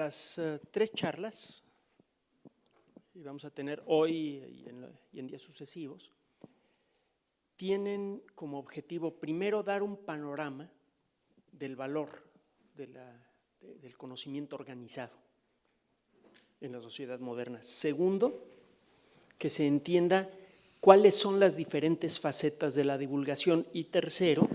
las tres charlas que vamos a tener hoy y en días sucesivos tienen como objetivo primero dar un panorama del valor del conocimiento organizado en la sociedad moderna. Segundo, que se entienda cuáles son las diferentes facetas de la divulgación. Y tercero,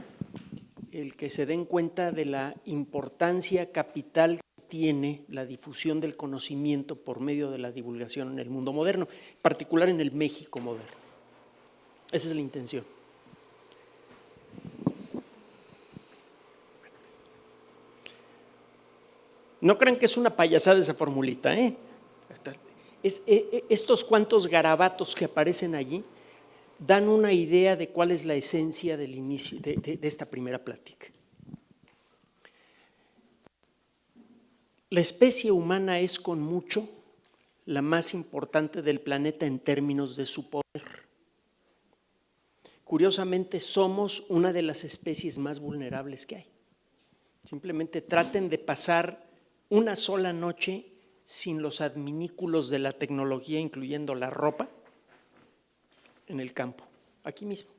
el que se den cuenta de la importancia capital que tiene la difusión del conocimiento por medio de la divulgación en el mundo moderno, en particular en el México moderno. Esa es la intención. No crean que es una payasada esa formulita, ¿eh? Estos cuantos garabatos que aparecen allí dan una idea de cuál es la esencia del inicio de esta primera plática. La especie humana es con mucho la más importante del planeta en términos de su poder. Curiosamente, somos una de las especies más vulnerables que hay. Simplemente traten de pasar una sola noche sin los adminículos de la tecnología, incluyendo la ropa, en el campo, aquí mismo.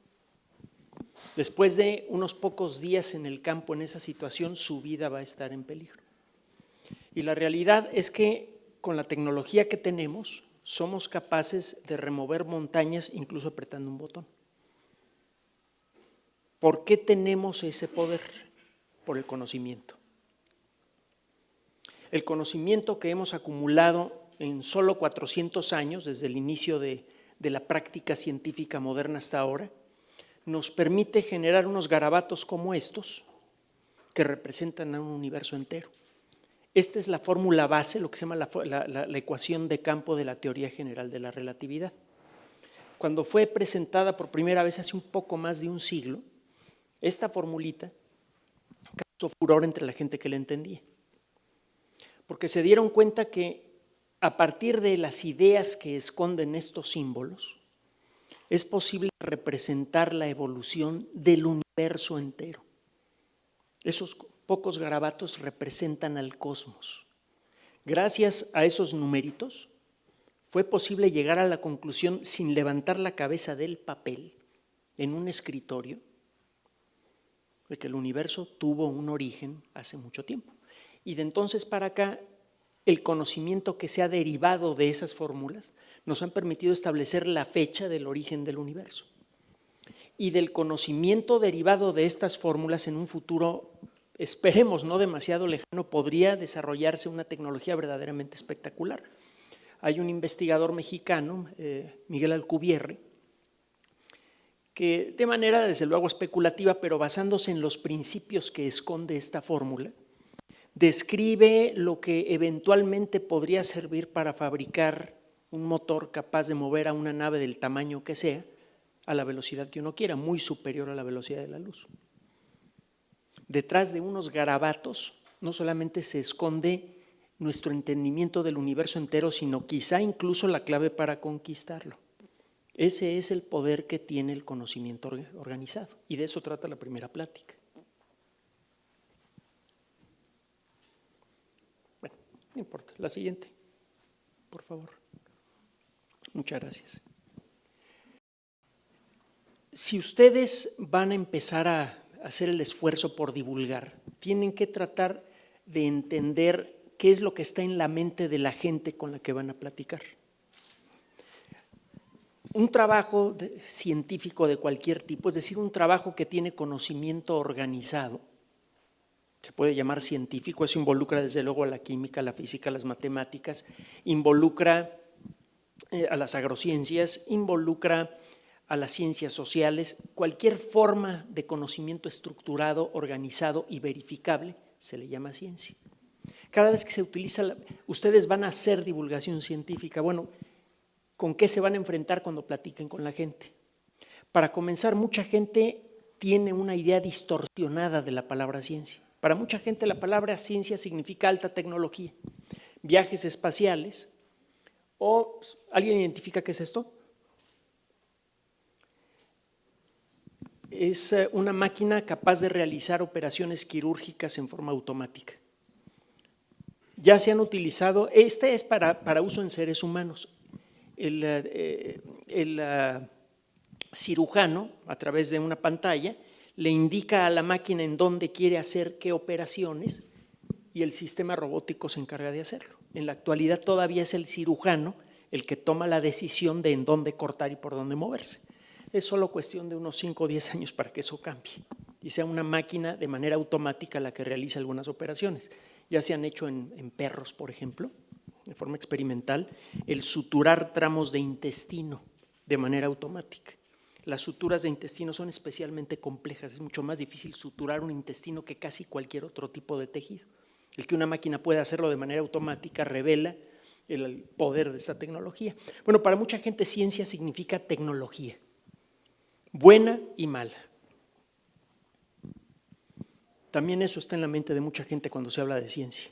Después de unos pocos días en el campo en esa situación, su vida va a estar en peligro. Y la realidad es que con la tecnología que tenemos, somos capaces de remover montañas incluso apretando un botón. ¿Por qué tenemos ese poder? Por el conocimiento. El conocimiento que hemos acumulado en solo 400 años, desde el inicio de la práctica científica moderna hasta ahora, nos permite generar unos garabatos como estos que representan a un universo entero. Esta es la fórmula base, lo que se llama la ecuación de campo de la teoría general de la relatividad. Cuando fue presentada por primera vez hace un poco más de un siglo, esta formulita causó furor entre la gente que la entendía, porque se dieron cuenta que a partir de las ideas que esconden estos símbolos, es posible representar la evolución del universo entero. Esos pocos garabatos representan al cosmos. Gracias a esos numeritos, fue posible llegar a la conclusión, sin levantar la cabeza del papel, en un escritorio, de que el universo tuvo un origen hace mucho tiempo. Y de entonces para acá, el conocimiento que se ha derivado de esas fórmulas nos han permitido establecer la fecha del origen del universo. Y del conocimiento derivado de estas fórmulas en un futuro, esperemos no demasiado lejano, podría desarrollarse una tecnología verdaderamente espectacular. Hay un investigador mexicano, Miguel Alcubierre, que de manera desde luego especulativa, pero basándose en los principios que esconde esta fórmula, describe lo que eventualmente podría servir para fabricar un motor capaz de mover a una nave del tamaño que sea a la velocidad que uno quiera, muy superior a la velocidad de la luz. Detrás de unos garabatos no solamente se esconde nuestro entendimiento del universo entero, sino quizá incluso la clave para conquistarlo. Ese es el poder que tiene el conocimiento organizado, y de eso trata la primera plática. Bueno, no importa. La siguiente, por favor. Muchas gracias. Si ustedes van a empezar a hacer el esfuerzo por divulgar, tienen que tratar de entender qué es lo que está en la mente de la gente con la que van a platicar. Un trabajo científico de cualquier tipo, es decir, un trabajo que tiene conocimiento organizado, se puede llamar científico. Eso involucra desde luego a la química, la física, las matemáticas, involucra a las agrociencias, involucra a las ciencias sociales. Cualquier forma de conocimiento estructurado, organizado y verificable se le llama ciencia. Cada vez que se utiliza, ustedes van a hacer divulgación científica. Bueno, ¿con qué se van a enfrentar cuando platiquen con la gente? Para comenzar, mucha gente tiene una idea distorsionada de la palabra ciencia. Para mucha gente la palabra ciencia significa alta tecnología, viajes espaciales, o ¿alguien identifica qué es esto? Es una máquina capaz de realizar operaciones quirúrgicas en forma automática. ya se han utilizado, este es para uso en seres humanos. El cirujano, a través de una pantalla, le indica a la máquina en dónde quiere hacer qué operaciones y el sistema robótico se encarga de hacerlo. En la actualidad todavía es el cirujano el que toma la decisión de en dónde cortar y por dónde moverse. Es solo cuestión de unos 5 o 10 años para que eso cambie y sea una máquina de manera automática la que realiza algunas operaciones. Ya se han hecho en perros, por ejemplo, de forma experimental, el suturar tramos de intestino de manera automática. Las suturas de intestino son especialmente complejas, es mucho más difícil suturar un intestino que casi cualquier otro tipo de tejido. El que una máquina pueda hacerlo de manera automática revela el poder de esta tecnología. Bueno, para mucha gente ciencia significa tecnología, buena y mala. También eso está en la mente de mucha gente cuando se habla de ciencia.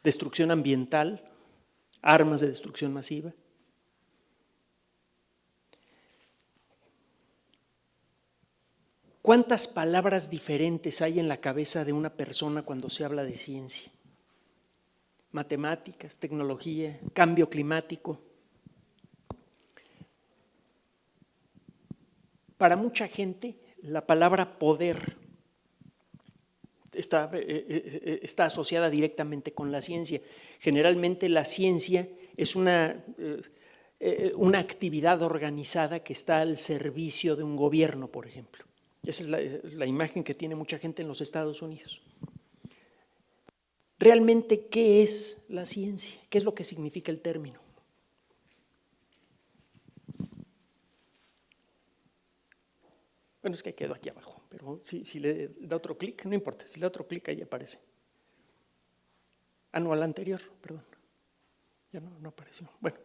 Destrucción ambiental, armas de destrucción masiva. ¿Cuántas palabras diferentes hay en la cabeza de una persona cuando se habla de ciencia? Matemáticas, tecnología, cambio climático. Para mucha gente, la palabra poder está asociada directamente con la ciencia. Generalmente la ciencia es una actividad organizada que está al servicio de un gobierno, por ejemplo. Esa es la imagen que tiene mucha gente en los Estados Unidos. Realmente, ¿qué es la ciencia? ¿Qué es lo que significa el término? Bueno, es que quedó aquí abajo, pero si le da otro clic, no importa, si le da otro clic ahí aparece. Ah, no, al anterior, perdón. Ya no apareció. Bueno,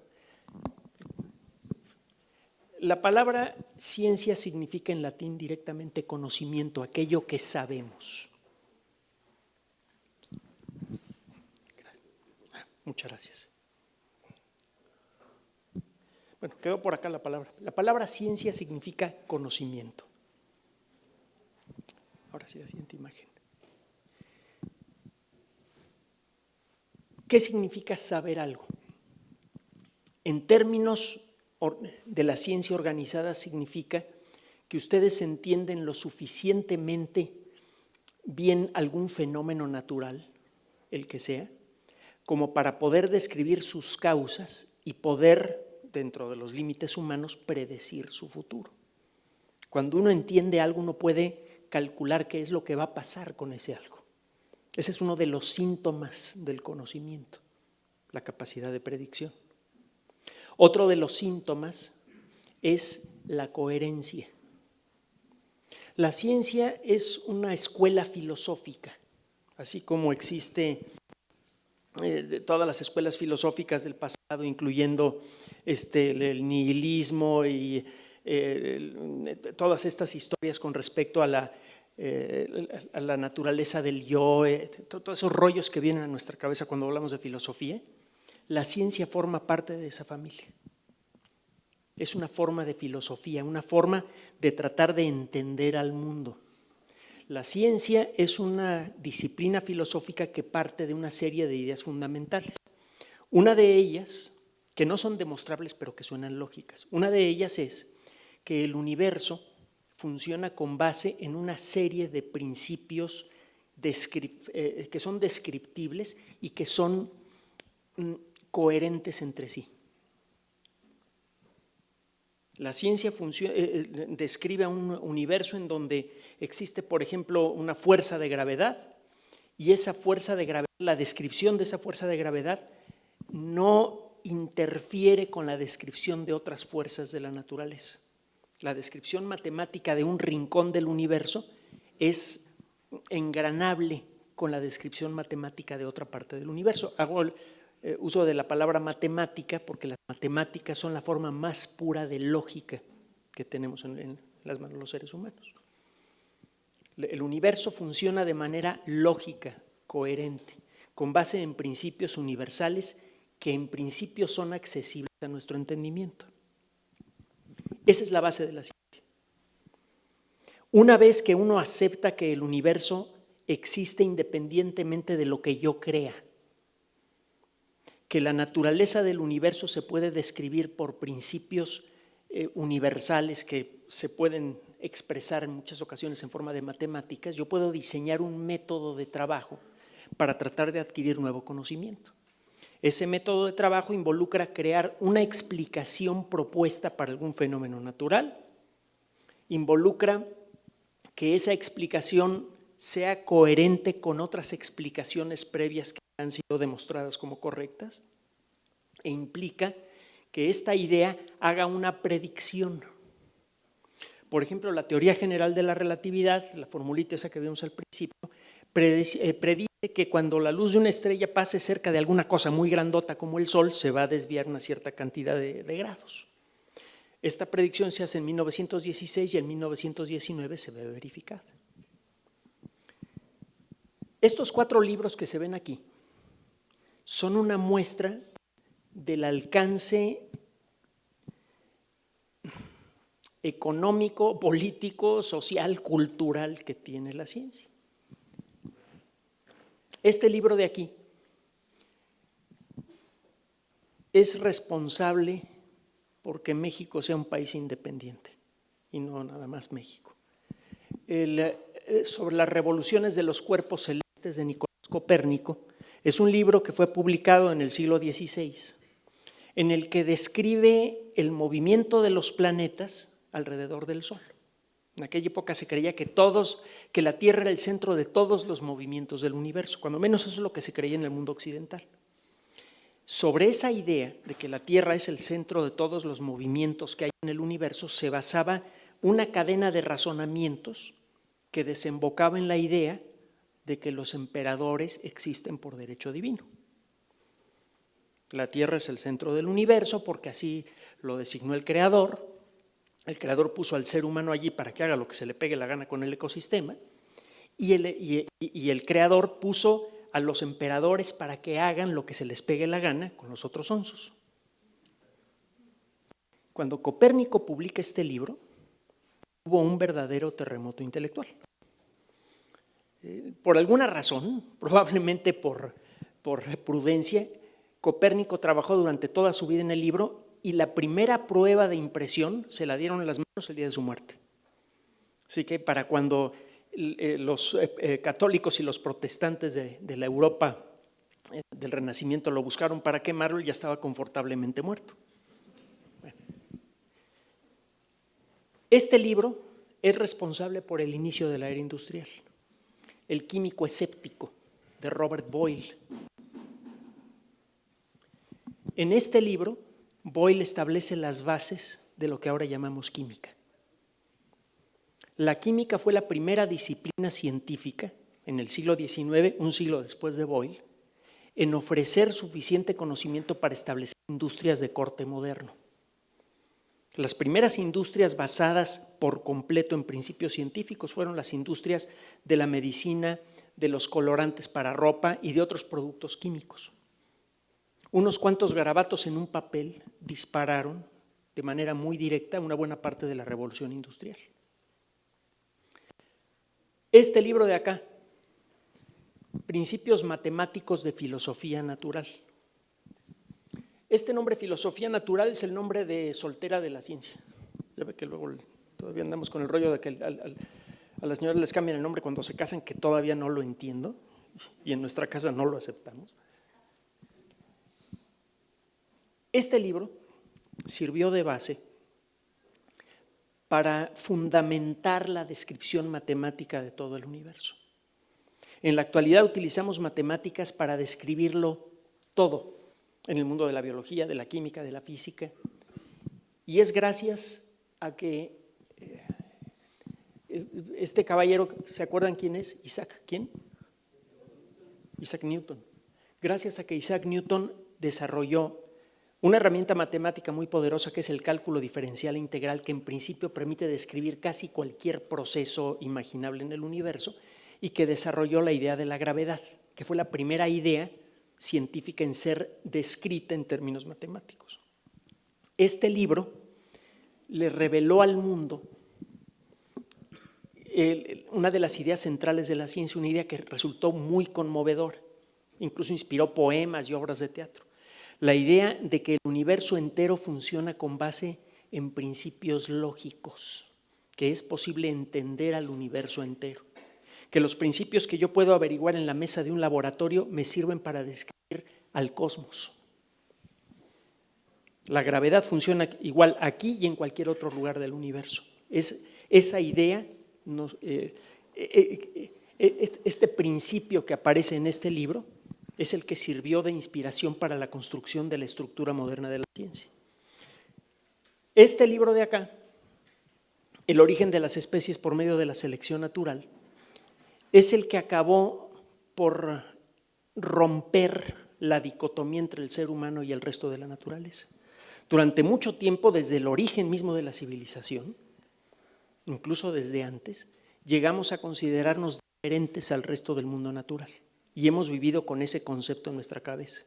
la palabra ciencia significa en latín directamente conocimiento, aquello que sabemos. Muchas gracias. Bueno, quedó por acá la palabra. La palabra ciencia significa conocimiento. Ahora sí, la siguiente imagen. ¿Qué significa saber algo? En términos de la ciencia organizada significa que ustedes entienden lo suficientemente bien algún fenómeno natural, el que sea, como para poder describir sus causas y poder, dentro de los límites humanos, predecir su futuro. Cuando uno entiende algo, uno puede calcular qué es lo que va a pasar con ese algo. Ese es uno de los síntomas del conocimiento, la capacidad de predicción. Otro de los síntomas es la coherencia. La ciencia es una escuela filosófica, así como existe todas las escuelas filosóficas del pasado, incluyendo el nihilismo y todas estas historias con respecto a la naturaleza del yo, todos esos rollos que vienen a nuestra cabeza cuando hablamos de filosofía. La ciencia forma parte de esa familia. Es una forma de filosofía, una forma de tratar de entender al mundo. La ciencia es una disciplina filosófica que parte de una serie de ideas fundamentales. Una de ellas, que no son demostrables pero que suenan lógicas, una de ellas es que el universo funciona con base en una serie de principios que son descriptibles y que son coherentes entre sí. La ciencia describe un universo en donde existe, por ejemplo, una fuerza de gravedad y esa fuerza de gravedad, la descripción de esa fuerza de gravedad no interfiere con la descripción de otras fuerzas de la naturaleza. La descripción matemática de un rincón del universo es engranable con la descripción matemática de otra parte del universo. Hago uso de la palabra matemática porque las matemáticas son la forma más pura de lógica que tenemos en las manos de los seres humanos. El universo funciona de manera lógica, coherente, con base en principios universales que en principio son accesibles a nuestro entendimiento. Esa es la base de la ciencia. Una vez que uno acepta que el universo existe independientemente de lo que yo crea, que la naturaleza del universo se puede describir por principios universales que se pueden expresar en muchas ocasiones en forma de matemáticas, yo puedo diseñar un método de trabajo para tratar de adquirir nuevo conocimiento. Ese método de trabajo involucra crear una explicación propuesta para algún fenómeno natural, involucra que esa explicación sea coherente con otras explicaciones previas que han sido demostradas como correctas, e implica que esta idea haga una predicción. Por ejemplo, la teoría general de la relatividad, la formulita esa que vimos al principio, predice que cuando la luz de una estrella pase cerca de alguna cosa muy grandota como el Sol, se va a desviar una cierta cantidad de grados. Esta predicción se hace en 1916 y en 1919 se ve verificada. Estos 4 libros que se ven aquí son una muestra del alcance económico, político, social, cultural que tiene la ciencia. Este libro de aquí es responsable porque México sea un país independiente y no nada más México. Sobre las revoluciones de los cuerpos celestes de Nicolás Copérnico es un libro que fue publicado en el siglo XVI, en el que describe el movimiento de los planetas alrededor del Sol. En aquella época se creía que la Tierra era el centro de todos los movimientos del universo, cuando menos eso es lo que se creía en el mundo occidental. Sobre esa idea de que la Tierra es el centro de todos los movimientos que hay en el universo, se basaba una cadena de razonamientos que desembocaba en la idea de que los emperadores existen por derecho divino. La Tierra es el centro del universo porque así lo designó el Creador. El Creador puso al ser humano allí para que haga lo que se le pegue la gana con el ecosistema y el Creador puso a los emperadores para que hagan lo que se les pegue la gana con los otros onzos. Cuando Copérnico publica este libro, hubo un verdadero terremoto intelectual. Por alguna razón, probablemente por prudencia, Copérnico trabajó durante toda su vida en el libro y la primera prueba de impresión se la dieron en las manos el día de su muerte. Así que para cuando los católicos y los protestantes de la Europa del Renacimiento lo buscaron para quemarlo, ya estaba confortablemente muerto. Bueno. Este libro es responsable por el inicio de la era industrial. El químico escéptico, de Robert Boyle. En este libro, Boyle establece las bases de lo que ahora llamamos química. La química fue la primera disciplina científica en el siglo XIX, un siglo después de Boyle, en ofrecer suficiente conocimiento para establecer industrias de corte moderno. Las primeras industrias basadas por completo en principios científicos fueron las industrias de la medicina, de los colorantes para ropa y de otros productos químicos. Unos cuantos garabatos en un papel dispararon de manera muy directa una buena parte de la revolución industrial. Este libro de acá, Principios matemáticos de filosofía natural. Este nombre, filosofía natural, es el nombre de soltera de la ciencia. Ya ve que luego todavía andamos con el rollo de que a las señoras les cambian el nombre cuando se casan, que todavía no lo entiendo y en nuestra casa no lo aceptamos. Este libro sirvió de base para fundamentar la descripción matemática de todo el universo. En la actualidad utilizamos matemáticas para describirlo todo en el mundo de la biología, de la química, de la física, y es gracias a que este caballero, ¿se acuerdan quién es? Isaac, ¿quién? Isaac Newton. Gracias a que Isaac Newton desarrolló una herramienta matemática muy poderosa que es el cálculo diferencial integral, que en principio permite describir casi cualquier proceso imaginable en el universo, y que desarrolló la idea de la gravedad, que fue la primera idea científica en ser descrita en términos matemáticos. Este libro le reveló al mundo una de las ideas centrales de la ciencia, una idea que resultó muy conmovedora, incluso inspiró poemas y obras de teatro. La idea de que el universo entero funciona con base en principios lógicos, que es posible entender al universo entero, que los principios que yo puedo averiguar en la mesa de un laboratorio me sirven para describir al cosmos. La gravedad funciona igual aquí y en cualquier otro lugar del universo. Esa idea, este principio que aparece en este libro, es el que sirvió de inspiración para la construcción de la estructura moderna de la ciencia. Este libro de acá, El origen de las especies por medio de la selección natural, es el que acabó por romper la dicotomía entre el ser humano y el resto de la naturaleza. Durante mucho tiempo, desde el origen mismo de la civilización, incluso desde antes, llegamos a considerarnos diferentes al resto del mundo natural y hemos vivido con ese concepto en nuestra cabeza.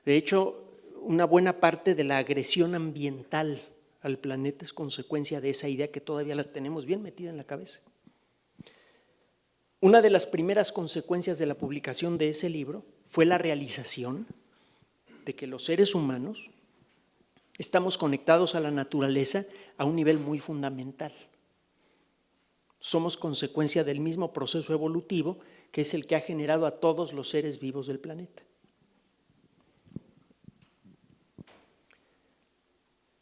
De hecho, una buena parte de la agresión ambiental al planeta es consecuencia de esa idea que todavía la tenemos bien metida en la cabeza. Una de las primeras consecuencias de la publicación de ese libro fue la realización de que los seres humanos estamos conectados a la naturaleza a un nivel muy fundamental. Somos consecuencia del mismo proceso evolutivo que es el que ha generado a todos los seres vivos del planeta.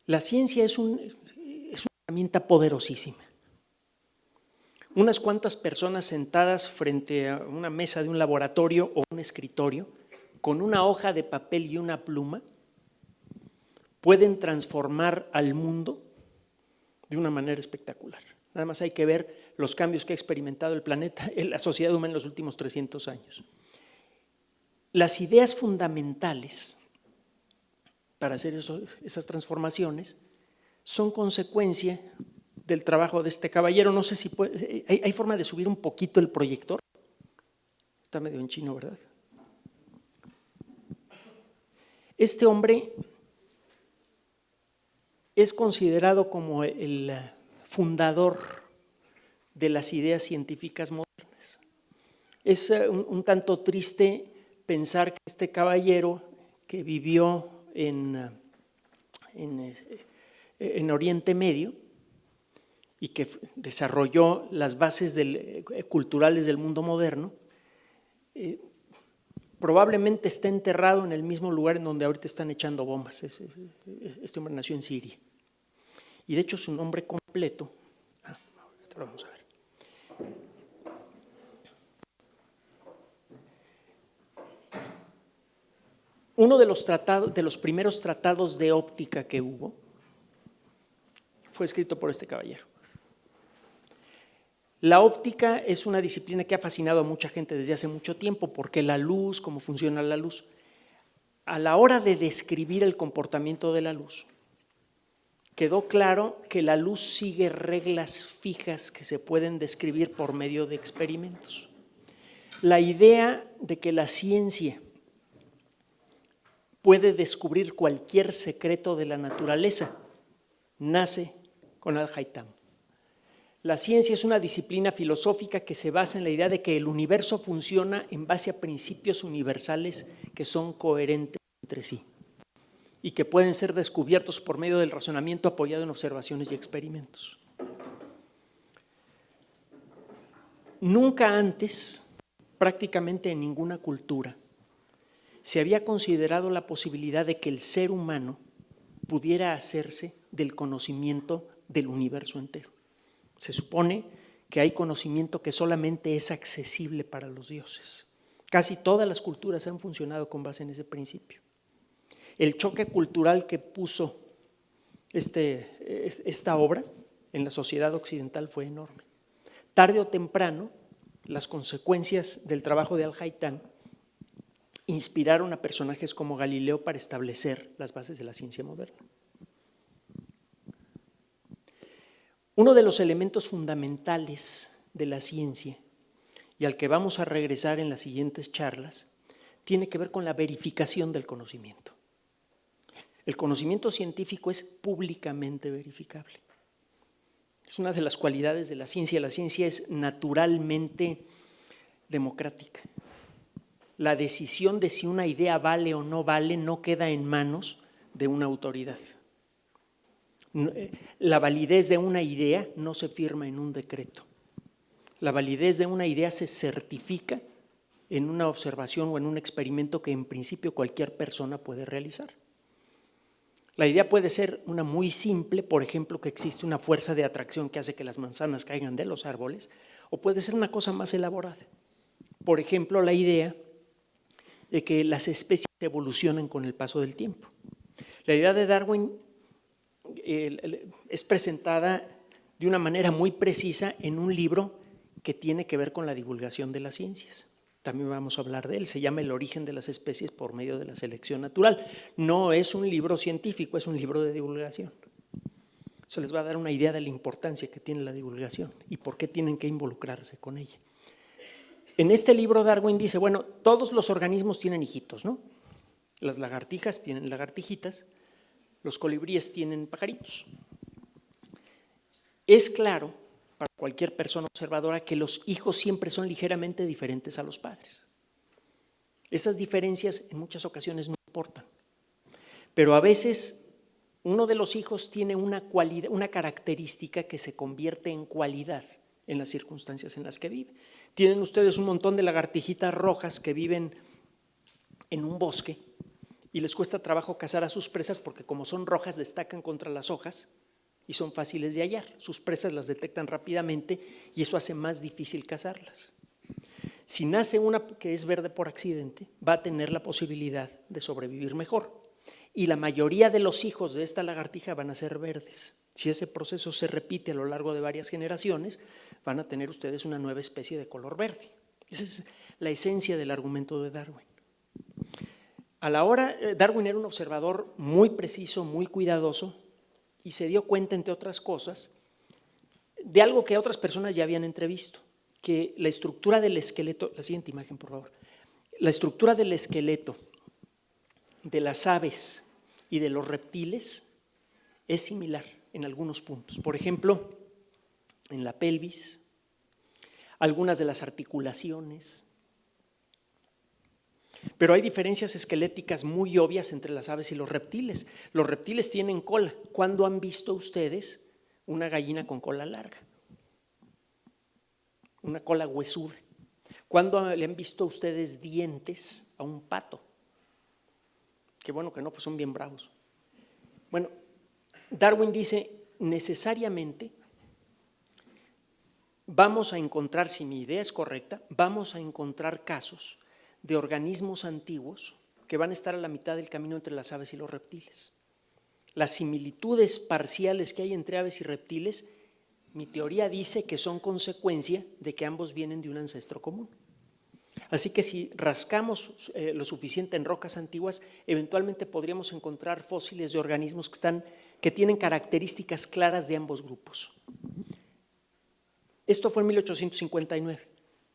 La ciencia es una herramienta poderosísima. Unas cuantas personas sentadas frente a una mesa de un laboratorio o un escritorio con una hoja de papel y una pluma pueden transformar al mundo de una manera espectacular. Nada más hay que ver los cambios que ha experimentado el planeta, la sociedad humana en los últimos 300 años. Las ideas fundamentales para hacer esas transformaciones son consecuencia del trabajo de este caballero. No sé si ¿hay forma de subir un poquito el proyector? Está medio en chino, ¿verdad? Este hombre es considerado como el fundador de las ideas científicas modernas. Es un tanto triste pensar que este caballero que vivió en Oriente Medio y que desarrolló las bases culturales del mundo moderno, probablemente está enterrado en el mismo lugar en donde ahorita están echando bombas. Este hombre nació en Siria. Y de hecho su nombre completo, vamos a ver. Uno de los primeros tratados de óptica que hubo fue escrito por este caballero. La óptica es una disciplina que ha fascinado a mucha gente desde hace mucho tiempo, porque la luz, cómo funciona la luz, a la hora de describir el comportamiento de la luz, quedó claro que la luz sigue reglas fijas que se pueden describir por medio de experimentos. La idea de que la ciencia puede descubrir cualquier secreto de la naturaleza nace con Al-Haytham. La ciencia es una disciplina filosófica que se basa en la idea de que el universo funciona en base a principios universales que son coherentes entre sí y que pueden ser descubiertos por medio del razonamiento apoyado en observaciones y experimentos. Nunca antes, prácticamente en ninguna cultura, se había considerado la posibilidad de que el ser humano pudiera hacerse del conocimiento del universo entero. Se supone que hay conocimiento que solamente es accesible para los dioses. Casi todas las culturas han funcionado con base en ese principio. El choque cultural que puso esta obra en la sociedad occidental fue enorme. Tarde o temprano, las consecuencias del trabajo de Al-Haytham inspiraron a personajes como Galileo para establecer las bases de la ciencia moderna. Uno de los elementos fundamentales de la ciencia, y al que vamos a regresar en las siguientes charlas, tiene que ver con la verificación del conocimiento. El conocimiento científico es públicamente verificable. Es una de las cualidades de la ciencia. La ciencia es naturalmente democrática. la decisión de si una idea vale o no vale no queda en manos de una autoridad. La validez de una idea no se firma en un decreto. La validez de una idea se certifica en una observación o en un experimento que en principio cualquier persona puede realizar. La idea puede ser una muy simple, por ejemplo, que existe una fuerza de atracción que hace que las manzanas caigan de los árboles, o puede ser una cosa más elaborada. Por ejemplo, la idea de que las especies evolucionan con el paso del tiempo. La idea de Darwin es presentada de una manera muy precisa en un libro que tiene que ver con la divulgación de las ciencias. También vamos a hablar de él, se llama El origen de las especies por medio de la selección natural. No es un libro científico, es un libro de divulgación. Eso les va a dar una idea de la importancia que tiene la divulgación y por qué tienen que involucrarse con ella. En este libro Darwin dice, bueno, todos los organismos tienen hijitos, ¿no? Las lagartijas tienen lagartijitas, los colibríes tienen pajaritos. Es claro para cualquier persona observadora que los hijos siempre son ligeramente diferentes a los padres. Esas diferencias en muchas ocasiones no importan, pero a veces uno de los hijos tiene una cualidad, una característica que se convierte en cualidad en las circunstancias en las que vive. Tienen ustedes un montón de lagartijitas rojas que viven en un bosque y les cuesta trabajo cazar a sus presas porque como son rojas destacan contra las hojas y son fáciles de hallar. Sus presas las detectan rápidamente y eso hace más difícil cazarlas. Si nace una que es verde por accidente, va a tener la posibilidad de sobrevivir mejor. Y la mayoría de los hijos de esta lagartija van a ser verdes. Si ese proceso se repite a lo largo de varias generaciones, van a tener ustedes una nueva especie de color verde. Esa es la esencia del argumento de Darwin. A la hora, Darwin era un observador muy preciso, muy cuidadoso y se dio cuenta, entre otras cosas, de algo que otras personas ya habían entrevisto, que la estructura del esqueleto, la siguiente imagen por favor, la estructura del esqueleto de las aves y de los reptiles es similar en algunos puntos. Por ejemplo, en la pelvis, algunas de las articulaciones. Pero hay diferencias esqueléticas muy obvias entre las aves y los reptiles. Los reptiles tienen cola. ¿Cuándo han visto ustedes una gallina con cola larga? Una cola huesuda. ¿Cuándo le han visto ustedes dientes a un pato? Qué bueno que no, pues son bien bravos. Bueno, Darwin dice, necesariamente vamos a encontrar, si mi idea es correcta, vamos a encontrar casos de organismos antiguos que van a estar a la mitad del camino entre las aves y los reptiles. Las similitudes parciales que hay entre aves y reptiles, mi teoría dice que son consecuencia de que ambos vienen de un ancestro común. Así que si rascamos lo suficiente en rocas antiguas, eventualmente podríamos encontrar fósiles de organismos que tienen características claras de ambos grupos. Esto fue en 1859.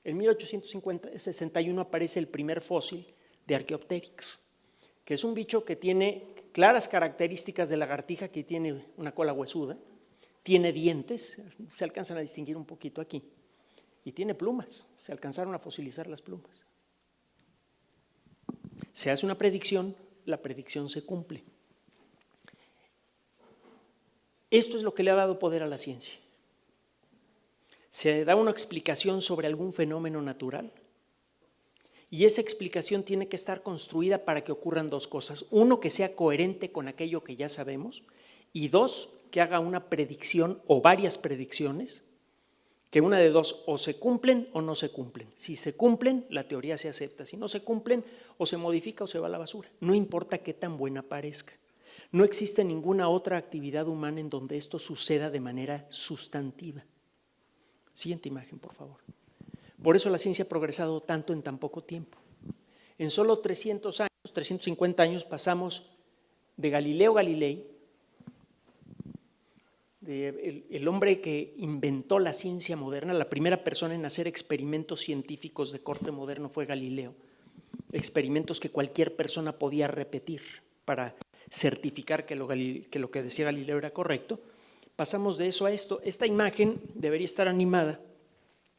En 1861 aparece el primer fósil de Archaeopteryx, que es un bicho que tiene claras características de lagartija, que tiene una cola huesuda, tiene dientes, se alcanzan a distinguir un poquito aquí, y tiene plumas, se alcanzaron a fosilizar las plumas. Se hace una predicción, la predicción se cumple. Esto es lo que le ha dado poder a la ciencia. Se da una explicación sobre algún fenómeno natural y esa explicación tiene que estar construida para que ocurran dos cosas. Uno, que sea coherente con aquello que ya sabemos y dos, que haga una predicción o varias predicciones que una de dos, o se cumplen o no se cumplen. Si se cumplen, la teoría se acepta. Si no se cumplen, o se modifica o se va a la basura. No importa qué tan buena parezca. No existe ninguna otra actividad humana en donde esto suceda de manera sustantiva. Siguiente imagen, por favor. Por eso la ciencia ha progresado tanto en tan poco tiempo. En solo 300 años, 350 años, pasamos de Galileo Galilei, el hombre que inventó la ciencia moderna, la primera persona en hacer experimentos científicos de corte moderno fue Galileo. Experimentos que cualquier persona podía repetir para certificar que lo que decía Galileo era correcto. Pasamos de eso a esto. Esta imagen debería estar animada,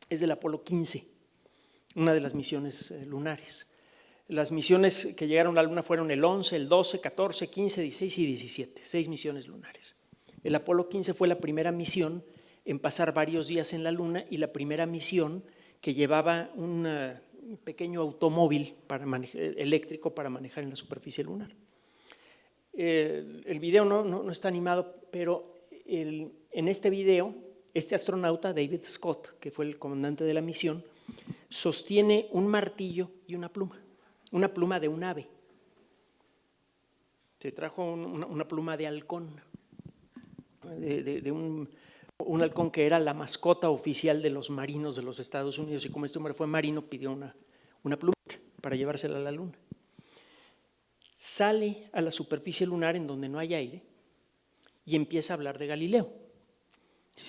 es del Apolo 15, una de las misiones lunares. Las misiones que llegaron a la Luna fueron el 11, el 12, 14, 15, 16 y 17, 6 misiones lunares. El Apolo 15 fue la primera misión en pasar varios días en la Luna y la primera misión que llevaba un pequeño automóvil eléctrico para manejar en la superficie lunar. El video no está animado, pero en este video, este astronauta, David Scott, que fue el comandante de la misión, sostiene un martillo y una pluma de un ave. Se trajo una pluma de halcón, de un halcón que era la mascota oficial de los marinos de los Estados Unidos, y como este hombre fue marino, pidió una plumita para llevársela a la Luna. Sale a la superficie lunar en donde no hay aire y empieza a hablar de Galileo.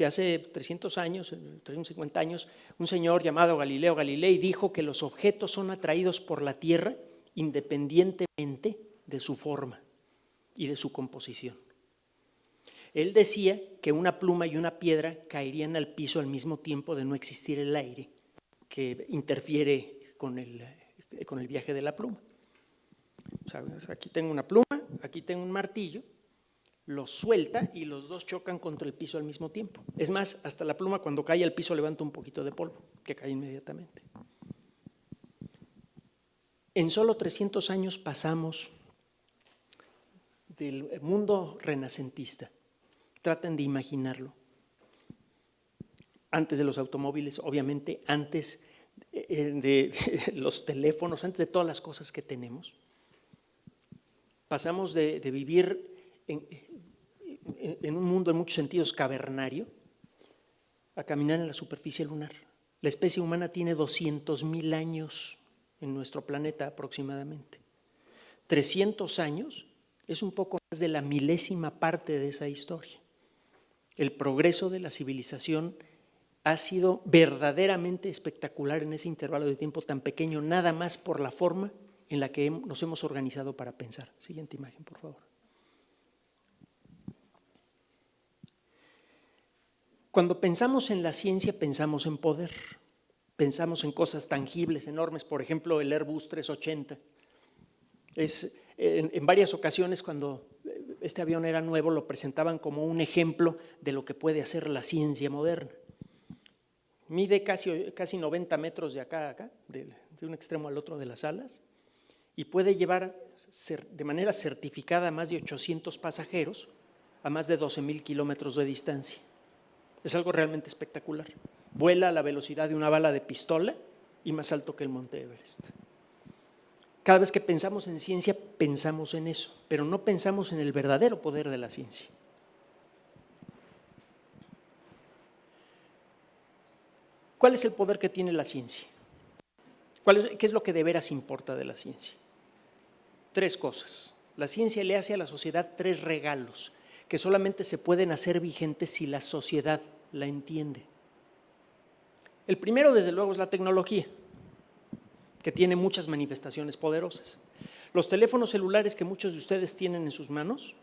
Hace 300 años, 350 años, un señor llamado Galileo Galilei dijo que los objetos son atraídos por la Tierra independientemente de su forma y de su composición. Él decía que una pluma y una piedra caerían al piso al mismo tiempo de no existir el aire que interfiere con el viaje de la pluma. O sea, aquí tengo una pluma, aquí tengo un martillo, los suelta y los dos chocan contra el piso al mismo tiempo. Es más, hasta la pluma cuando cae al piso levanta un poquito de polvo, que cae inmediatamente. En solo 300 años pasamos del mundo renacentista. Traten de imaginarlo. Antes de los automóviles, obviamente, antes de los teléfonos, antes de todas las cosas que tenemos. Pasamos de vivir en un mundo en muchos sentidos cavernario a caminar en la superficie lunar. La especie humana tiene 200.000 años en nuestro planeta aproximadamente. 300 años es un poco más de la milésima parte de esa historia. El progreso de la civilización ha sido verdaderamente espectacular en ese intervalo de tiempo tan pequeño, nada más por la forma en la que nos hemos organizado para pensar. Siguiente imagen, por favor. Cuando pensamos en la ciencia, pensamos en poder, pensamos en cosas tangibles, enormes, por ejemplo, el Airbus 380. En varias ocasiones, cuando este avión era nuevo, lo presentaban como un ejemplo de lo que puede hacer la ciencia moderna. Mide casi 90 metros de acá a acá, de un extremo al otro de las alas, y puede llevar de manera certificada a más de 800 pasajeros a más de 12.000 kilómetros de distancia. Es algo realmente espectacular. Vuela a la velocidad de una bala de pistola y más alto que el Monte Everest. Cada vez que pensamos en ciencia, pensamos en eso, pero no pensamos en el verdadero poder de la ciencia. ¿Cuál es el poder que tiene la ciencia? ¿Qué es lo que de veras importa de la ciencia? 3 cosas. La ciencia le hace a la sociedad 3 regalos que solamente se pueden hacer vigentes si la sociedad la entiende. El primero, desde luego, es la tecnología, que tiene muchas manifestaciones poderosas. Los teléfonos celulares que muchos de ustedes tienen en sus manos,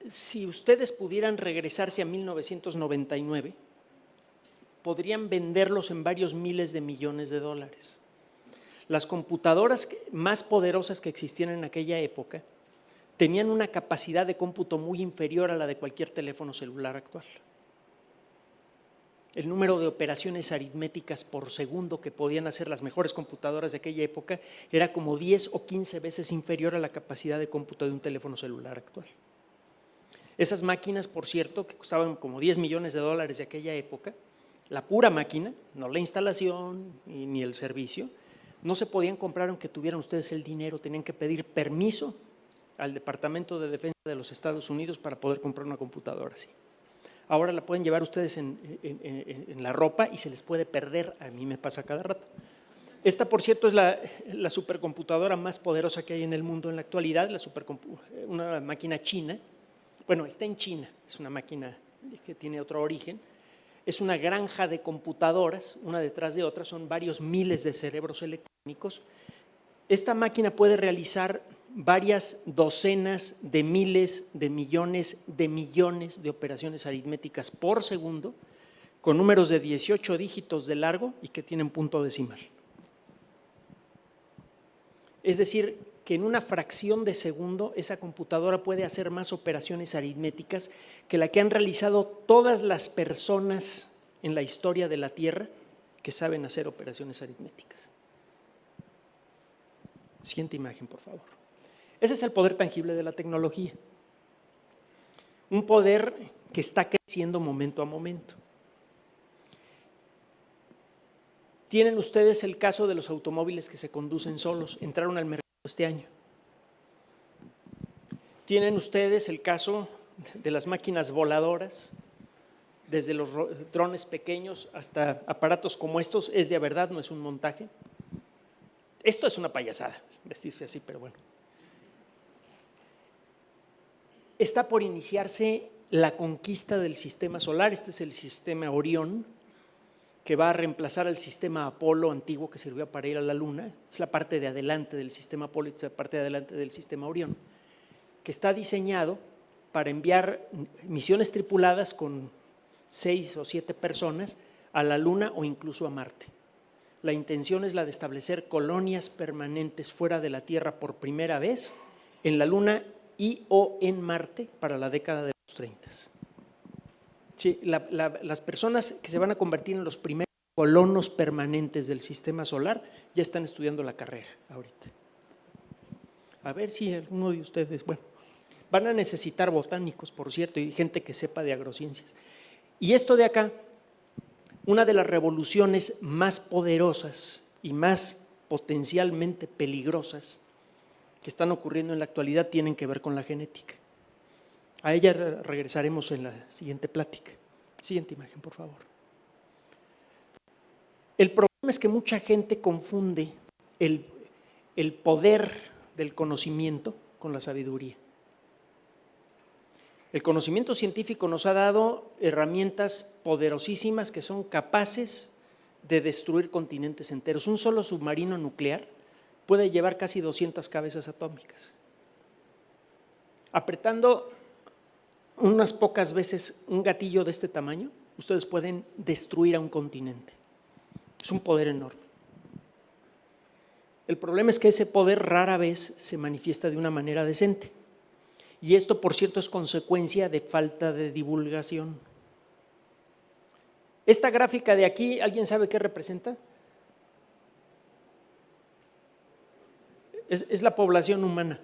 si ustedes pudieran regresarse a 1999, podrían venderlos en varios miles de millones de dólares. Las computadoras más poderosas que existían en aquella época tenían una capacidad de cómputo muy inferior a la de cualquier teléfono celular actual. El número de operaciones aritméticas por segundo que podían hacer las mejores computadoras de aquella época era como 10 o 15 veces inferior a la capacidad de cómputo de un teléfono celular actual. Esas máquinas, por cierto, que costaban como 10 millones de dólares de aquella época, la pura máquina, no la instalación ni el servicio, no se podían comprar aunque tuvieran ustedes el dinero, tenían que pedir permiso al Departamento de Defensa de los Estados Unidos para poder comprar una computadora así. Ahora la pueden llevar ustedes en la ropa y se les puede perder, a mí me pasa cada rato. Esta, por cierto, es la supercomputadora más poderosa que hay en el mundo en la actualidad, una máquina china. Bueno, está en China, es una máquina que tiene otro origen. Es una granja de computadoras, una detrás de otra, son varios miles de cerebros electrónicos. Esta máquina puede realizar varias docenas de miles de millones de operaciones aritméticas por segundo, con números de 18 dígitos de largo y que tienen punto decimal. Es decir, que en una fracción de segundo esa computadora puede hacer más operaciones aritméticas que la que han realizado todas las personas en la historia de la Tierra que saben hacer operaciones aritméticas. Siguiente imagen, por favor. Ese es el poder tangible de la tecnología. Un poder que está creciendo momento a momento. Tienen ustedes el caso de los automóviles que se conducen solos, entraron al mercado este año. Tienen ustedes el caso de las máquinas voladoras, desde los drones pequeños hasta aparatos como estos, es de verdad, no es un montaje. Esto es una payasada, vestirse así, pero bueno. Está por iniciarse la conquista del sistema solar, este es el sistema Orión, que va a reemplazar al sistema Apolo antiguo que sirvió para ir a la Luna. Es la parte de adelante del sistema Apolo, es la parte de adelante del sistema Orión, que está diseñado para enviar misiones tripuladas con 6 o 7 personas a la Luna o incluso a Marte. La intención es la de establecer colonias permanentes fuera de la Tierra por primera vez en la Luna y o en Marte para la década de los 30. Sí, las personas que se van a convertir en los primeros colonos permanentes del sistema solar ya están estudiando la carrera ahorita. A ver si alguno de ustedes, bueno, van a necesitar botánicos, por cierto, y gente que sepa de agrociencias. Y esto de acá, una de las revoluciones más poderosas y más potencialmente peligrosas que están ocurriendo en la actualidad tienen que ver con la genética. A ella regresaremos en la siguiente plática. Siguiente imagen, por favor. El problema es que mucha gente confunde el poder del conocimiento con la sabiduría. El conocimiento científico nos ha dado herramientas poderosísimas que son capaces de destruir continentes enteros. Un solo submarino nuclear puede llevar casi 200 cabezas atómicas. Apretando unas pocas veces un gatillo de este tamaño, ustedes pueden destruir a un continente. Es un poder enorme. El problema es que ese poder rara vez se manifiesta de una manera decente. Y esto, por cierto, es consecuencia de falta de divulgación. Esta gráfica de aquí, ¿alguien sabe qué representa? Es la población humana.